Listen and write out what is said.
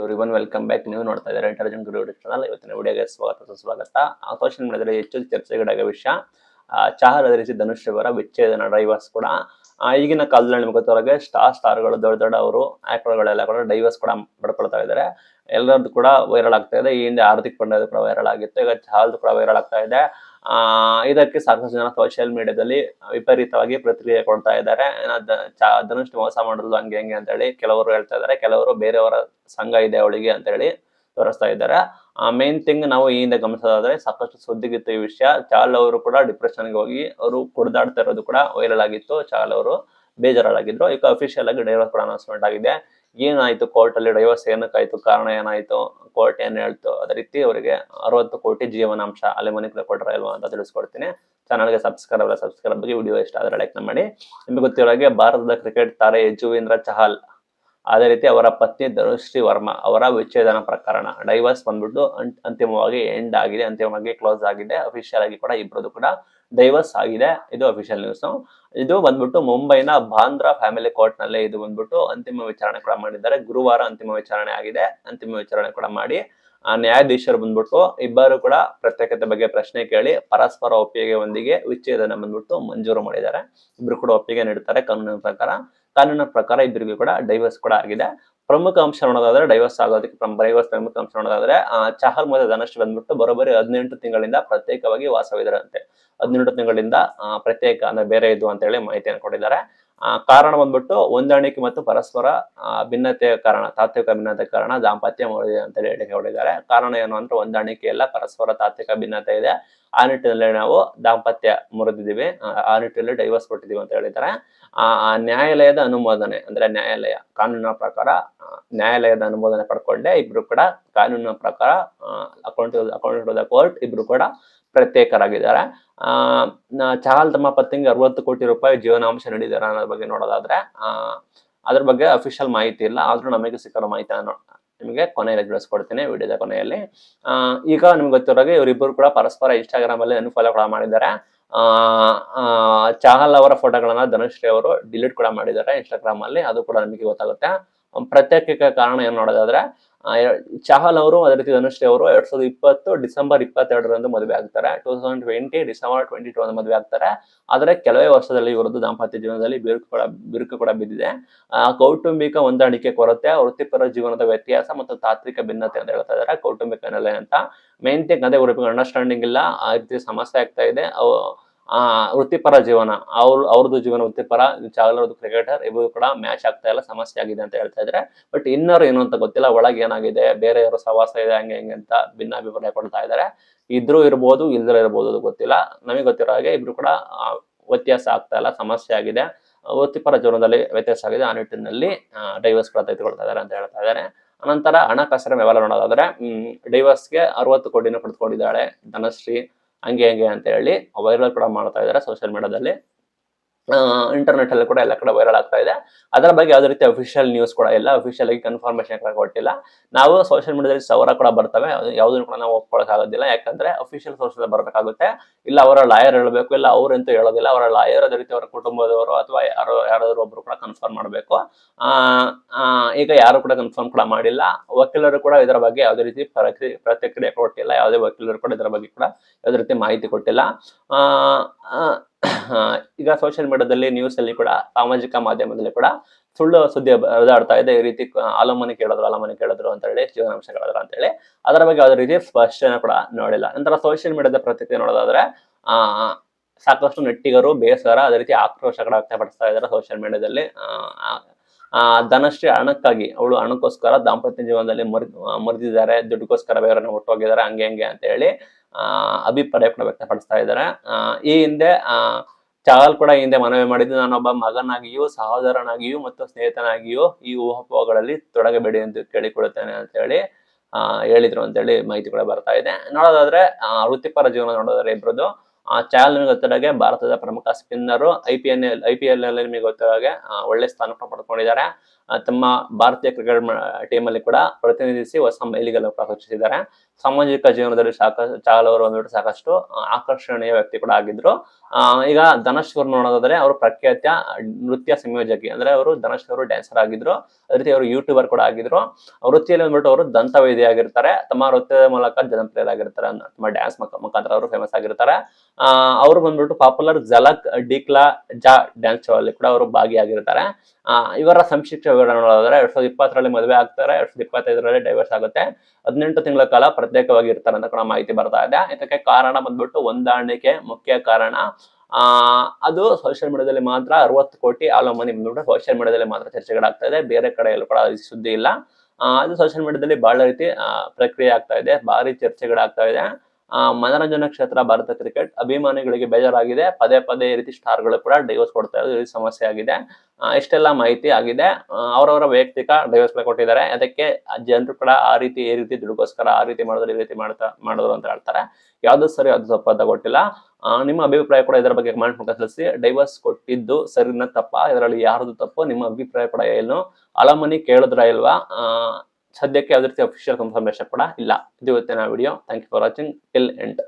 Everyone welcome back. ನೀವು ನೋಡ್ತಾ ಇದ್ದಾರೆ ಇಂಟೆಲಿಜೆಂಟ್ ಗುರು ಯೂಟ್ಯೂಬ್ ಚಾನಲ್. ಇವತ್ತಿನ ವಿಡಿಯೋಗೆ ಸುಸ್ವಾಗತ. ಸೋಷಿಯಲ್ ಮೀಡಿಯಾದಲ್ಲಿ ಹೆಚ್ಚು ಚರ್ಚೆಗಳಾಗ ವಿಷಯ ಚಹಲ್ ಅದೇ ರೀತಿ ಧನುಷ್ ಅವರ ವಿಚ್ಛೇದನ ಡೈವರ್ಸ್ ಕೂಡ. ಈಗಿನ ಕಾಲದಲ್ಲಿ ನಿಮ್ಗೆ ಗೊತ್ತವರೆಗೆ ಸ್ಟಾರ್ಗಳು ದೊಡ್ಡ ಅವರು ಆಕ್ಟರ್ಗಳೆಲ್ಲ ಕೂಡ ಡೈವರ್ಸ್ ಕೂಡ ಪಡ್ಕೊಳ್ತಾ ಇದ್ದಾರೆ. ಎಲ್ಲರದ್ದು ಕೂಡ ವೈರಲ್ ಆಗ್ತಾ ಇದೆ. ಈ ಹಿಂದೆ ಹಾರ್ದಿಕ್ ಪಾಂಡ್ಯದು ಕೂಡ ವೈರಲ್ ಆಗಿತ್ತು, ಈಗ ಚಹಲ್ದು ಕೂಡ ವೈರಲ್ ಆಗ್ತಾ ಇದೆ. ಇದಕ್ಕೆ ಸಾಕಷ್ಟು ಜನ ಸೋಷಿಯಲ್ ಮೀಡಿಯಾದಲ್ಲಿ ವಿಪರೀತವಾಗಿ ಪ್ರತಿಕ್ರಿಯೆ ಕೊಡ್ತಾ ಇದ್ದಾರೆ. ಧನುಷ್ ಮೋಸ ಮಾಡಿದ್ಲು ಹಂಗೆ ಅಂತ ಹೇಳಿ ಕೆಲವರು ಹೇಳ್ತಾ ಇದ್ದಾರೆ, ಕೆಲವರು ಬೇರೆಯವರ ಸಂಘ ಇದೆ ಅವಳಿಗೆ ಅಂತ ಹೇಳಿ ತೋರಿಸ್ತಾ ಇದ್ದಾರೆ. ಮೇನ್ ಥಿಂಗ್ ನಾವು ಈ ಹಿಂದೆ ಗಮನಿಸೋದಾದ್ರೆ ಸಾಕಷ್ಟು ಸುದ್ದಿಗಿತ್ತು ಈ ವಿಷಯ. ಚಹಲ್ ಅವರು ಕೂಡ ಡಿಪ್ರೆಷನ್ಗೆ ಹೋಗಿ ಅವರು ಕುಡಿದಾಡ್ತಾ ಇರೋದು ಕೂಡ ವೈರಲ್ ಆಗಿತ್ತು. ಚಹಲ್ ಅವರು ಬೇಜಾರಾಗಿದ್ರು. ಈಗ ಅಫಿಷಿಯಲ್ ಆಗಿ ಡೈವರ್ಸ್ ಕೂಡ ಅನೌನ್ಸ್ಮೆಂಟ್ ಆಗಿದೆ. ಏನಾಯ್ತು ಕೋರ್ಟ್ ಅಲ್ಲಿ ಡೈವರ್ಸ್ ಏನಕ್ಕಾಯ್ತು, ಕಾರಣ ಏನಾಯ್ತು, ಕೋರ್ಟ್ ಏನ್ ಹೇಳ್ತು, ಅದೇ ರೀತಿ ಅವರಿಗೆ 60 ಕೋಟಿ ಜೀವನಾಂಶ ಅಲೆಮನಿ ಕೊಟ್ಟರ ಇಲ್ವಾ ಅಂತ ತಿಳಿಸ್ಕೊಡ್ತೀನಿ. ಚಾನಲ್ಗೆ ಸಬ್ಸ್ಕ್ರೈಬ್ ಬಗ್ಗೆ ವಿಡಿಯೋ ಇಷ್ಟ ಆದರೆ ಲೈಕ್ ಮಾಡಿ. ನಿಮ್ಗೆ ಗೊತ್ತಿರೋ ಭಾರತದ ಕ್ರಿಕೆಟ್ ತಾರೆ ಯಜುವೇಂದ್ರ ಚಹಲ್, ಅದೇ ರೀತಿ ಅವರ ಪತ್ನಿ ಧನುಶ್ರೀ ವರ್ಮಾ ಅವರ ವಿಚ್ಛೇದನ ಪ್ರಕರಣ ಡೈವರ್ಸ್ ಬಂದ್ಬಿಟ್ಟು ಅಂತಿಮವಾಗಿ ಎಂಡ್ ಆಗಿದೆ, ಅಂತಿಮವಾಗಿ ಕ್ಲೋಸ್ ಆಗಿದೆ. ಅಫಿಷಿಯಲ್ ಆಗಿ ಕೂಡ ಇಬ್ಬರದು ಕೂಡ ಡೈವರ್ಸ್ ಆಗಿದೆ. ಇದು ಅಫಿಷಿಯಲ್ ನ್ಯೂಸ್. ಇದು ಬಂದ್ಬಿಟ್ಟು ಮುಂಬೈನ ಬಾಂದ್ರಾ ಫ್ಯಾಮಿಲಿ ಕೋರ್ಟ್ ನಲ್ಲೇ ಇದು ಬಂದ್ಬಿಟ್ಟು ಅಂತಿಮ ವಿಚಾರಣೆ ಕೂಡ ಮಾಡಿದ್ದಾರೆ. ಗುರುವಾರ ಅಂತಿಮ ವಿಚಾರಣೆ ಆಗಿದೆ. ಅಂತಿಮ ವಿಚಾರಣೆ ಕೂಡ ಮಾಡಿ ನ್ಯಾಯಾಧೀಶರು ಬಂದ್ಬಿಟ್ಟು ಇಬ್ಬರು ಕೂಡ ಪ್ರತ್ಯೇಕತೆ ಬಗ್ಗೆ ಪ್ರಶ್ನೆ ಕೇಳಿ ಪರಸ್ಪರ ಒಪ್ಪಿಗೆಯೊಂದಿಗೆ ವಿಚ್ಛೇದನ ಬಂದ್ಬಿಟ್ಟು ಮಂಜೂರು ಮಾಡಿದ್ದಾರೆ. ಇಬ್ರು ಕೂಡ ಒಪ್ಪಿಗೆ ನೀಡುತ್ತಾರೆ. ಕಾನೂನಿನ ಪ್ರಕಾರ ಇಬ್ಬರಿಗೂ ಕೂಡ ಡೈವರ್ಸ್ ಕೂಡ ಆಗಿದೆ. ಪ್ರಮುಖ ಅಂಶ ನೋಡೋದಾದ್ರೆ ಡೈವರ್ಸ್ ಆಗೋದಕ್ಕೆ ಪ್ರಮುಖ ಅಂಶ ನೋಡೋದಾದ್ರೆ ಚಹಲ್ ಮತ್ತು ಧನುಷ್ ಬಂದ್ಬಿಟ್ಟು ಬರೋಬ್ಬರಿ 18 ತಿಂಗಳಿಂದ ಪ್ರತ್ಯೇಕವಾಗಿ ವಾಸವಿದರಂತೆ. 18 ತಿಂಗಳಿಂದ ಪ್ರತ್ಯೇಕ ಅಂದ್ರೆ ಬೇರೆ ಇದು ಅಂತ ಹೇಳಿ ಮಾಹಿತಿಯನ್ನು ಕೊಟ್ಟಿದ್ದಾರೆ. ಕಾರಣ ಬಂದ್ಬಿಟ್ಟು ಹೊಂದಾಣಿಕೆ ಮತ್ತು ಪರಸ್ಪರ ಭಿನ್ನತೆಯ ಕಾರಣ, ತಾತ್ವಿಕ ಭಿನ್ನತೆ ಕಾರಣ ದಾಂಪತ್ಯ ಮುರಿದಿದೆ ಅಂತ ಹೇಳಿ ಹೇಳಿಕೆ ಹೊಡಿದ್ದಾರೆ. ಕಾರಣ ಏನು ಅಂದ್ರೆ ಹೊಂದಾಣಿಕೆ ಇಲ್ಲ, ಪರಸ್ಪರ ತಾತ್ವಿಕ ಭಿನ್ನತೆ ಇದೆ. ಆ ನಿಟ್ಟಿನಲ್ಲಿ ನಾವು ದಾಂಪತ್ಯ ಮುರಿದಿದ್ದೀವಿ, ಆ ನಿಟ್ಟಿನಲ್ಲಿ ಡೈವರ್ಸ್ ಕೊಟ್ಟಿದ್ದೀವಿ ಅಂತ ಹೇಳಿದ್ದಾರೆ. ನ್ಯಾಯಾಲಯದ ಅನುಮೋದನೆ ಅಂದ್ರೆ ಕಾನೂನಿನ ಪ್ರಕಾರ ನ್ಯಾಯಾಲಯದ ಅನುಮೋದನೆ ಪಡ್ಕೊಂಡೆ ಇಬ್ರು ಕೂಡ ಕಾನೂನಿನ ಪ್ರಕಾರ ಅಕೌಂಟ್ ಟು ದ ಕೋರ್ಟ್ ಇಬ್ರು ಕೂಡ ಪ್ರತ್ಯೇಕರಾಗಿದ್ದಾರೆ. ಚಹಲ್ ತಮ್ಮ ಪತ್ನಿಗೆ 60 ಕೋಟಿ ರೂಪಾಯಿ ಜೀವನಾಂಶ ನೀಡಿದ್ದಾರೆ ಅನ್ನೋದ್ರ ಬಗ್ಗೆ ನೋಡೋದಾದ್ರೆ ಅದ್ರ ಬಗ್ಗೆ ಅಫಿಷಿಯಲ್ ಮಾಹಿತಿ ಇಲ್ಲ. ಆದ್ರೂ ನಮಗೆ ಸಿಕ್ಕಿರೋ ಮಾಹಿತಿ ನಿಮಗೆ ಕೊನೆಯಲ್ಲಿ ತಿಳಿಸ್ಕೊಡ್ತೀನಿ ವಿಡಿಯೋದ ಕೊನೆಯಲ್ಲಿ. ಈಗ ನಿಮ್ಗೆ ಗೊತ್ತಿರೋಗೆ ಇವರಿಬ್ಬರು ಕೂಡ ಪರಸ್ಪರ ಇನ್ಸ್ಟಾಗ್ರಾಮ್ ಅಲ್ಲಿ ಅನ್ಫಾಲೋ ಕೂಡ ಮಾಡಿದ್ದಾರೆ. ಚಹಲ್ ಅವರ ಫೋಟೋಗಳನ್ನ ಧನುಶ್ರೀ ಅವರು ಡಿಲೀಟ್ ಕೂಡ ಮಾಡಿದ್ದಾರೆ ಇನ್ಸ್ಟಾಗ್ರಾಮ್ ಅಲ್ಲಿ, ಅದು ಕೂಡ ನಮಗೆ ಗೊತ್ತಾಗುತ್ತೆ. ಪ್ರತ್ಯೇಕಕ್ಕೆ ಕಾರಣ ಏನ್ ನೋಡೋದಾದ್ರೆ ಚಹಲ್ ಅವರು ಅದೇ ರೀತಿ ಧನುಶ್ರೀ ಅವರು 2020 ಡಿಸೆಂಬರ್ 22ರಂದು ಮದುವೆ ಆಗ್ತಾರೆ. 2020 ಡಿಸೆಂಬರ್ 22 ಮದುವೆ ಆಗ್ತಾರೆ. ಆದ್ರೆ ಕೆಲವೇ ವರ್ಷದಲ್ಲಿ ಇವರದ್ದು ದಾಂಪತ್ಯ ಜೀವನದಲ್ಲಿ ಬಿರುಕು ಕೂಡ ಬಿದ್ದಿದೆ. ಕೌಟುಂಬಿಕ ಹೊಂದಾಣಿಕೆ ಕೊರತೆ, ವೃತ್ತಿಪರ ಜೀವನದ ವ್ಯತ್ಯಾಸ ಮತ್ತು ತಾತ್ವಿಕ ಭಿನ್ನತೆ ಅಂತ ಹೇಳ್ತಾ ಇದಾರೆ. ಕೌಟುಂಬಿಕ ಹಿನ್ನೆಲೆ ಅಂತ ಮೇನ್ ಥಿಂಗ್ ಅದೇ, ಇವ್ರಿಗೆ ಅಂಡರ್ಸ್ಟ್ಯಾಂಡಿಂಗ್ ಇಲ್ಲ, ಆ ರೀತಿ ಸಮಸ್ಯೆ ಆಗ್ತಾ ಇದೆ. ವೃತ್ತಿಪರ ಜೀವನ ಅವ್ರದ್ದು ಜೀವನ ವೃತ್ತಿಪರ, ಚಹಲ್ ಅವ್ರದ್ದು ಕ್ರಿಕೆಟರ್, ಇವರು ಕೂಡ ಮ್ಯಾಚ್ ಆಗ್ತಾ ಇಲ್ಲ, ಸಮಸ್ಯೆ ಆಗಿದೆ ಅಂತ ಹೇಳ್ತಾ ಇದ್ರೆ. ಬಟ್ ಇನ್ನರ್ ಏನು ಅಂತ ಗೊತ್ತಿಲ್ಲ, ಒಳಗೆ ಏನಾಗಿದೆ, ಬೇರೆಯವರು ಸವಾಸ ಇದೆ ಹಂಗೆ ಅಂತ ಭಿನ್ನಾಭಿಪ್ರಾಯ ಕೊಡ್ತಾ ಇದ್ದಾರೆ. ಇದ್ರೂ ಇರ್ಬೋದು ಇಲ್ದ್ರ ಇರ್ಬೋದು, ಅದು ಗೊತ್ತಿಲ್ಲ. ನಮಗೆ ಗೊತ್ತಿರೋ ಹಾಗೆ ಇಬ್ರು ಕೂಡ ವ್ಯತ್ಯಾಸ ಆಗ್ತಾ ಇಲ್ಲ, ಸಮಸ್ಯೆ ಆಗಿದೆ, ವೃತ್ತಿಪರ ಜೀವನದಲ್ಲಿ ವ್ಯತ್ಯಾಸ ಆಗಿದೆ. ಆ ನಿಟ್ಟಿನಲ್ಲಿ ಡೈವರ್ಸ್ ಕೂಡ ತೆಗೆದುಕೊಳ್ತಾ ಇದ್ದಾರೆ ಅಂತ ಹೇಳ್ತಾ ಇದ್ದಾರೆ. ಅನಂತರ ಹಣಕಾಸಿನ ವ್ಯವಹಾರ ನೋಡೋದಾದ್ರೆ ಡೈವರ್ಸ್ಗೆ 60 ಕೋಟಿನ ಪಡೆದುಕೊಂಡಿದ್ದಾಳೆ ಧನಶ್ರೀ ಹಂಗೆ ಅಂತ ಹೇಳಿ ವೈರಲ್ ಕೂಡ ಮಾಡ್ತಾ ಇದ್ದಾರೆ ಸೋಷಿಯಲ್ ಮೀಡಿಯಾದಲ್ಲಿ. ಇಂಟರ್ನೆಟ್ ಅಲ್ಲಿ ಕೂಡ ಎಲ್ಲ ಕಡೆ ವೈರಲ್ ಆಗ್ತಾ ಇದೆ. ಅದರ ಬಗ್ಗೆ ಯಾವುದೇ ರೀತಿ ಅಫಿಷಿಯಲ್ ನ್ಯೂಸ್ ಕೂಡ ಇಲ್ಲ, ಅಫಿಷಿಯಲ್ ಆಗಿ ಕನ್ಫರ್ಮೇಶನ್ ಕೂಡ ಕೊಟ್ಟಿಲ್ಲ. ನಾವು ಸೋಷಿಯಲ್ ಮೀಡಿಯಾದಲ್ಲಿ ಸಾವಿರ ಕೂಡ ಬರ್ತವೆ, ಯಾವುದನ್ನು ಕೂಡ ನಾವು ಒಪ್ಕೊಳಕ್ ಆಗೋದಿಲ್ಲ. ಯಾಕಂದ್ರೆ ಅಫಿಷಿಯಲ್ ಸೋರ್ಸ್ ಬರ್ಬೇಕಾಗುತ್ತೆ. ಇಲ್ಲ ಅವರ ಲಾಯರ್ ಹೇಳಬೇಕು, ಇಲ್ಲ ಅವ್ರಂತೂ ಹೇಳೋದಿಲ್ಲ. ಅವರ ಲಾಯರ್ ಅದೇ ರೀತಿ ಅವರ ಕುಟುಂಬದವರು ಅಥವಾ ಯಾರಾದ್ರೂ ಒಬ್ರು ಕೂಡ ಕನ್ಫರ್ಮ್ ಮಾಡಬೇಕು. ಈಗ ಯಾರು ಕೂಡ ಕನ್ಫರ್ಮ್ ಕೂಡ ಮಾಡಿಲ್ಲ. ವಕೀಲರು ಕೂಡ ಇದರ ಬಗ್ಗೆ ಯಾವುದೇ ರೀತಿ ಪ್ರತಿಕ್ರಿಯೆ ಕೊಟ್ಟಿಲ್ಲ. ಯಾವುದೇ ವಕೀಲರು ಕೂಡ ಇದರ ಬಗ್ಗೆ ಕೂಡ ಯಾವುದೇ ರೀತಿ ಮಾಹಿತಿ ಕೊಟ್ಟಿಲ್ಲ. ಈಗ ಸೋಷಿಯಲ್ ಮೀಡಿಯಾದಲ್ಲಿ, ನ್ಯೂಸ್ ಅಲ್ಲಿ ಕೂಡ, ಸಾಮಾಜಿಕ ಮಾಧ್ಯಮದಲ್ಲಿ ಕೂಡ ಸುಳ್ಳು ಸುದ್ದಿ ಹರಿದಾಡ್ತಾ ಇದೆ. ಈ ರೀತಿ ಅಲಮನಿ ಕೇಳಿದ್ರು ಅಂತ ಹೇಳಿ, ಜೀವನಾಂಶ ಕೇಳಿದ್ರು ಅಂತ ಹೇಳಿ. ಅದರ ಬಗ್ಗೆ ಯಾವುದೇ ರೀತಿ ಸ್ಪಷ್ಟನೆ ಕೂಡ ನೋಡಿಲ್ಲ. ನಂತರ ಸೋಷಿಯಲ್ ಮೀಡಿಯಾದ ಪ್ರತಿಕ್ರಿಯೆ ನೋಡೋದಾದ್ರೆ ಸಾಕಷ್ಟು ನೆಟ್ಟಿಗರು ಬೇಸರ, ಅದೇ ರೀತಿ ಆಕ್ರೋಶ ಕೂಡ ವ್ಯಕ್ತಪಡಿಸ್ತಾ ಇದ್ದಾರೆ ಸೋಷಿಯಲ್ ಮೀಡಿಯಾದಲ್ಲಿ. ಧನಶ್ರೀ ಅವಳು ಹಣಕ್ಕೋಸ್ಕರ ದಾಂಪತ್ಯ ಜೀವನದಲ್ಲಿ ಮರೆದಿದ್ದಾರೆ, ದುಡ್ಡುಗೋಸ್ಕರ ಬೇರೆಯವ್ರನ್ನ ಹೊಟ್ಟೋಗಿದ್ದಾರೆ ಹಂಗೆ ಅಂತ ಹೇಳಿ ಅಭಿಪ್ರಾಯ ಕೂಡ ವ್ಯಕ್ತಪಡಿಸ್ತಾ ಇದ್ದಾರೆ. ಈ ಹಿಂದೆ ಚಹಲ್ ಕೂಡ ಹಿಂದೆ ಮನವಿ ಮಾಡಿದ್ದು, ನಾನೊಬ್ಬ ಮಗನಾಗಿಯೂ, ಸಹೋದರನಾಗಿಯೂ ಮತ್ತು ಸ್ನೇಹಿತನಾಗಿಯೂ ಈ ಊಹಾಪೋಹಗಳಲ್ಲಿ ತೊಡಗಬೇಡಿ ಎಂದು ಕೇಳಿಕೊಳ್ಳುತ್ತೇನೆ ಅಂತ ಹೇಳಿ ಹೇಳಿದ್ರು ಅಂತ ಹೇಳಿ ಮಾಹಿತಿ ಕೂಡ ಬರ್ತಾ ಇದೆ. ನೋಡೋದಾದ್ರೆ ವೃತ್ತಿಪರ ಜೀವನ ನೋಡೋದಾದ್ರೆ ಇಬ್ರದ್ದು ಚಹಲ್ ನಿಮಗೆ ಗೊತ್ತಿರೋಗೆ ಭಾರತದ ಪ್ರಮುಖ ಸ್ಪಿನ್ನರು. ಐ ಪಿ ಎಲ್ ನಲ್ಲಿ ನಿಮಗೆ ಗೊತ್ತಿರೋಗೆ ಒಳ್ಳೆ ಸ್ಥಾನ ಪಡ್ಕೊಂಡಿದ್ದಾರೆ. ತಮ್ಮ ಭಾರತೀಯ ಕ್ರಿಕೆಟ್ ಟೀಮಲ್ಲಿ ಕೂಡ ಪ್ರತಿನಿಧಿಸಿ ಹೊಸ ಮೈಲಿಗಲ್ಲು ಕೂಡ ಸೃಷ್ಟಿಸಿದ್ದಾರೆ. ಸಾಮಾಜಿಕ ಜೀವನದಲ್ಲಿ ಚಾಹಲ್ ಅವರು ಬಂದ್ಬಿಟ್ಟು ಸಾಕಷ್ಟು ಆಕರ್ಷಣೀಯ ವ್ಯಕ್ತಿ ಕೂಡ ಆಗಿದ್ರು. ಈಗ ಧನುಷ್ ಅವರು ನೋಡೋದಾದ್ರೆ ಅವರು ಪ್ರಖ್ಯಾತ ನೃತ್ಯ ಸಂಯೋಜಕಿ, ಅಂದ್ರೆ ಅವರು ಧನುಷ್ ಅವರು ಡ್ಯಾನ್ಸರ್ ಆಗಿದ್ರು, ಅದೇ ರೀತಿ ಅವರು ಯೂಟ್ಯೂಬರ್ ಕೂಡ ಆಗಿದ್ರು. ವೃತ್ತಿಯಲ್ಲಿ ಬಂದ್ಬಿಟ್ಟು ಅವರು ದಂತವೈದ್ಯ ಆಗಿರ್ತಾರೆ, ತಮ್ಮ ನೃತ್ಯದ ಮೂಲಕ ಜನಪ್ರಿಯರಾಗಿರ್ತಾರೆ, ತಮ್ಮ ಡ್ಯಾನ್ಸ್ ಮುಖಾಂತರ ಅವರು ಫೇಮಸ್ ಆಗಿರ್ತಾರೆ. ಅವರು ಬಂದ್ಬಿಟ್ಟು ಪಾಪ್ಯುಲರ್ ಝಲಕ್ ಡಿಕ್ಲಾ ಜಾ ಡ್ಯಾನ್ಸ್ ಶೋ ಅಲ್ಲಿ ಕೂಡ ಅವರು ಭಾಗಿಯಾಗಿರ್ತಾರೆ. ಇವರ ಸಂಕ್ಷಿಪ್ತ ವಿವರ ನೋಡೋದಾದ್ರೆ 2020ರಲ್ಲಿ ಮದುವೆ ಆಗ್ತಾರೆ, 2025ರಲ್ಲಿ ಡೈವರ್ಸ್ ಆಗುತ್ತೆ, 18 ತಿಂಗಳ ಕಾಲ ಪ್ರತ್ಯೇಕವಾಗಿ ಇರ್ತಾರೆ ಅಂತ ಕೂಡ ಮಾಹಿತಿ ಬರ್ತಾ ಇದೆ. ಇದಕ್ಕೆ ಕಾರಣ ಬಂದ್ಬಿಟ್ಟು ಹೊಂದಾಣಿಕೆ ಮುಖ್ಯ ಕಾರಣ. ಅದು ಸೋಷಿಯಲ್ ಮೀಡಿಯಾದಲ್ಲಿ ಮಾತ್ರ 60 ಕೋಟಿ ಆಲೋಮನಿ ಬಂದ್ಬಿಟ್ಟು ಸೋಷಿಯಲ್ ಮೀಡಿಯಾದಲ್ಲಿ ಮಾತ್ರ ಚರ್ಚೆಗಳಾಗ್ತಾ ಇದೆ, ಬೇರೆ ಕಡೆಯಲ್ಲೂ ಕೂಡ ಸುದ್ದಿ ಇಲ್ಲ. ಅದು ಸೋಷಿಯಲ್ ಮೀಡಿಯಾದಲ್ಲಿ ಬಹಳ ರೀತಿ ಪ್ರಕ್ರಿಯೆ ಆಗ್ತಾ ಇದೆ, ಭಾರಿ ಚರ್ಚೆಗಳಾಗ್ತಾ ಇದೆ. ಮನರಂಜನಾ ಕ್ಷೇತ್ರ ಭಾರತ ಕ್ರಿಕೆಟ್ ಅಭಿಮಾನಿಗಳಿಗೆ ಬೇಜಾರಾಗಿದೆ, ಪದೇ ಪದೇ ಈ ರೀತಿ ಸ್ಟಾರ್ಗಳು ಕೂಡ ಡೈವರ್ಸ್ ಕೊಡ್ತಾ ಇರೋದು ಈ ರೀತಿ ಸಮಸ್ಯೆ ಆಗಿದೆ. ಇಷ್ಟೆಲ್ಲ ಮಾಹಿತಿ ಆಗಿದೆ. ಅವರವರ ವೈಯಕ್ತಿಕ ಡೈವರ್ಸ್ ಕೊಟ್ಟಿದ್ದಾರೆ, ಅದಕ್ಕೆ ಜನರು ಕೂಡ ಈ ರೀತಿ ದುಡ್ಡುಗೋಸ್ಕರ ಆ ರೀತಿ ಮಾಡಿದ್ರು, ಈ ರೀತಿ ಮಾಡಿದ್ರು ಅಂತ ಹೇಳ್ತಾರೆ. ಯಾವ್ದು ಸರಿ ಯಾವ್ದು ತಪ್ಪು ಅಂತ ಗೊತ್ತಿಲ್ಲ. ನಿಮ್ಮ ಅಭಿಪ್ರಾಯ ಕೂಡ ಇದರ ಬಗ್ಗೆ ಕಮೆಂಟ್ ಮೂಲಕ ತಿಳಿಸಿ. ಡೈವರ್ಸ್ ಕೊಟ್ಟಿದ್ದು ಸರಿನ ತಪ್ಪಾ, ಇದರಲ್ಲಿ ಯಾರ್ದು ತಪ್ಪು, ನಿಮ್ಮ ಅಭಿಪ್ರಾಯ ಕೂಡ ಏನು, ಅಲಮನಿ ಕೇಳಿದ್ರ ಇಲ್ವಾ? ಸದ್ಯಕ್ಕೆ ಯಾವುದೇ ರೀತಿ ಅಫಿಷಿಯಲ್ ಕನ್ಫರ್ಮೇಶನ್ ಕೂಡ ಇಲ್ಲ. ಇದು ಇವತ್ತಿನ video. Thank you for watching till end.